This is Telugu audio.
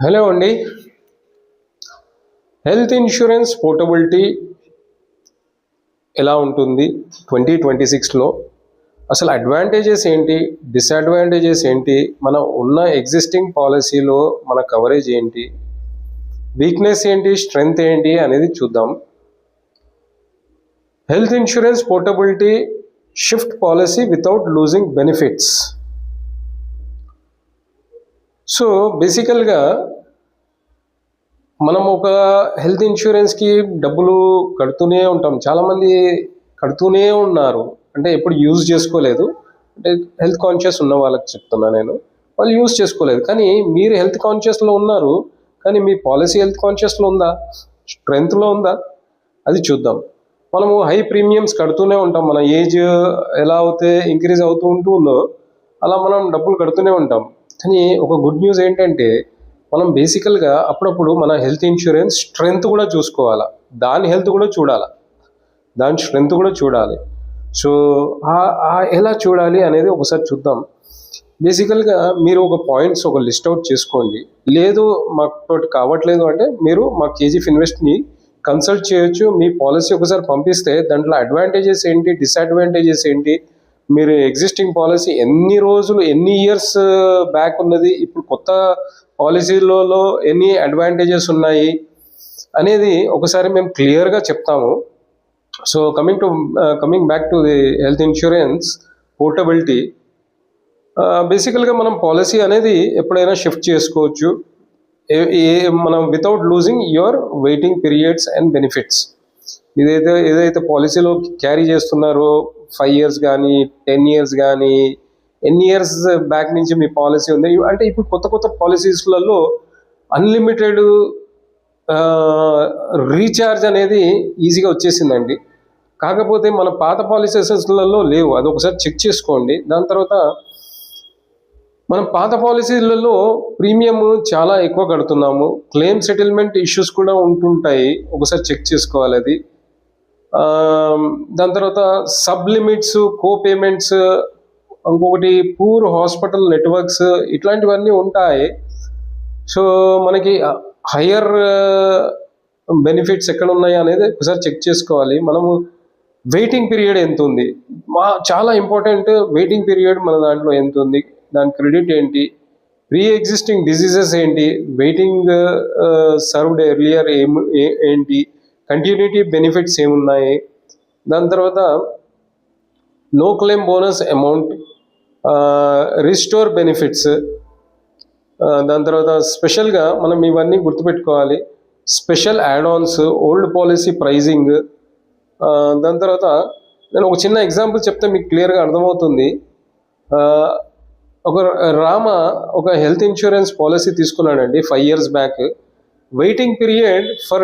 హలో అండి. హెల్త్ ఇన్సూరెన్స్ పోర్టబిలిటీ ఎలా ఉంటుంది 2026లో? అసలు అడ్వాంటేజెస్ ఏంటి, డిసడ్వాంటేజెస్ ఏంటి, మన ఉన్న ఎగ్జిస్టింగ్ పాలసీలో మన కవరేజ్ ఏంటి, వీక్నెస్ ఏంటి, స్ట్రెంగ్త్ ఏంటి అనేది చూద్దాం. Health insurance portability shift policy without losing benefits. So బేసికల్గా మనం ఒక హెల్త్ ఇన్సూరెన్స్కి డబ్బులు కడుతూనే ఉంటాం. చాలామంది కడుతూనే ఉన్నారు, అంటే ఎప్పుడు యూజ్ చేసుకోలేదు. అంటే హెల్త్ కాన్షియస్ ఉన్న వాళ్ళకి చెప్తున్నా నేను, వాళ్ళు యూజ్ చేసుకోలేదు. కానీ మీరు హెల్త్ కాన్షియస్లో ఉన్నారు, కానీ మీ పాలసీ హెల్త్ కాన్షియస్లో ఉందా, స్ట్రెంగ్త్లో ఉందా, అది చూద్దాం. మనము హై ప్రీమియమ్స్ కడుతూనే ఉంటాం. మన ఏజ్ ఎలా అయితే ఇంక్రీజ్ అవుతూ ఉంటుందో అలా మనం డబ్బులు కడుతూనే ఉంటాం. కానీ ఒక గుడ్ న్యూస్ ఏంటంటే మనం బేసికల్గా అప్పుడప్పుడు మన హెల్త్ ఇన్సూరెన్స్ స్ట్రెంగ్త్ కూడా చూసుకోవాలా, దాని హెల్త్ కూడా చూడాలి, దాని స్ట్రెంగ్త్ కూడా చూడాలి. సో ఎలా చూడాలి అనేది ఒకసారి చూద్దాం. బేసికల్గా మీరు ఒక పాయింట్స్ ఒక లిస్ట్ అవుట్ చేసుకోండి. లేదు మాకు కావట్లేదు అంటే మీరు మా కేజీఎఫ్ ఇన్వెస్ట్ని కన్సల్ట్ చేయొచ్చు. మీ పాలసీ ఒకసారి పంపిస్తే దాంట్లో అడ్వాంటేజెస్ ఏంటి, డిసడ్వాంటేజెస్ ఏంటి, మీరు ఎగ్జిస్టింగ్ పాలసీ ఎన్ని రోజులు ఎన్ని ఇయర్స్ బ్యాక్ ఉన్నది, ఇప్పుడు కొత్త పాలసీలలో ఎన్ని అడ్వాంటేజెస్ ఉన్నాయి అనేది ఒకసారి మేము క్లియర్గా చెప్తాము. So coming back to the health insurance portability. బేసికల్గా మనం పాలసీ అనేది ఎప్పుడైనా షిఫ్ట్ చేసుకోవచ్చు మనం without losing your waiting periods and benefits. ఏదైతే పాలసీలో క్యారీ చేస్తున్నారో 5 years కానీ 10 years కానీ ఎన్ని ఇయర్స్ బ్యాక్ నుంచి మీ పాలసీ ఉంది అంటే ఇప్పుడు కొత్త పాలసీస్లలో అన్లిమిటెడ్ రీఛార్జ్ అనేది ఈజీగా వచ్చేసిందండి. కాకపోతే మన పాత పాలసీస్లలో లేవు, అది ఒకసారి చెక్ చేసుకోండి. దాని తర్వాత మనం పాత పాలసీలలో ప్రీమియం చాలా ఎక్కువ కడుతున్నాము, క్లెయిమ్ సెటిల్మెంట్ ఇష్యూస్ కూడా ఉంటుంటాయి, ఒకసారి చెక్ చేసుకోవాలి అది. దాని తర్వాత సబ్ లిమిట్స్, కో పేమెంట్స్, ఇంకొకటి పూర్ హాస్పిటల్ నెట్వర్క్స్, ఇట్లాంటివన్నీ ఉంటాయి. సో మనకి హయ్యర్ బెనిఫిట్స్ ఎక్కడ ఉన్నాయి అనేది ఒకసారి చెక్ చేసుకోవాలి. మనము వెయిటింగ్ పీరియడ్ ఎంత ఉంది, చాలా ఇంపార్టెంట్. వెయిటింగ్ పీరియడ్ మన దాంట్లో ఎంత ఉంది, దాని క్రెడిట్ ఏంటి, ప్రీ ఎగ్జిస్టింగ్ డిసీజెస్ ఏంటి, వెయిటింగ్ సర్వ్డ్ ఎర్లియర్ ఏంటి, కంటిన్యూటీ బెనిఫిట్స్ ఏమున్నాయి, దాని తర్వాత no claim bonus amount, restore benefits, దాని తర్వాత స్పెషల్గా మనం ఇవన్నీ గుర్తుపెట్టుకోవాలి. Special add ons, old policy pricing. దాని తర్వాత నేను ఒక చిన్న ఎగ్జాంపుల్ చెప్తే మీకు క్లియర్గా అర్థమవుతుంది. ఒక హెల్త్ ఇన్సూరెన్స్ పాలసీ తీసుకున్నాడండి 5 years back. Waiting period for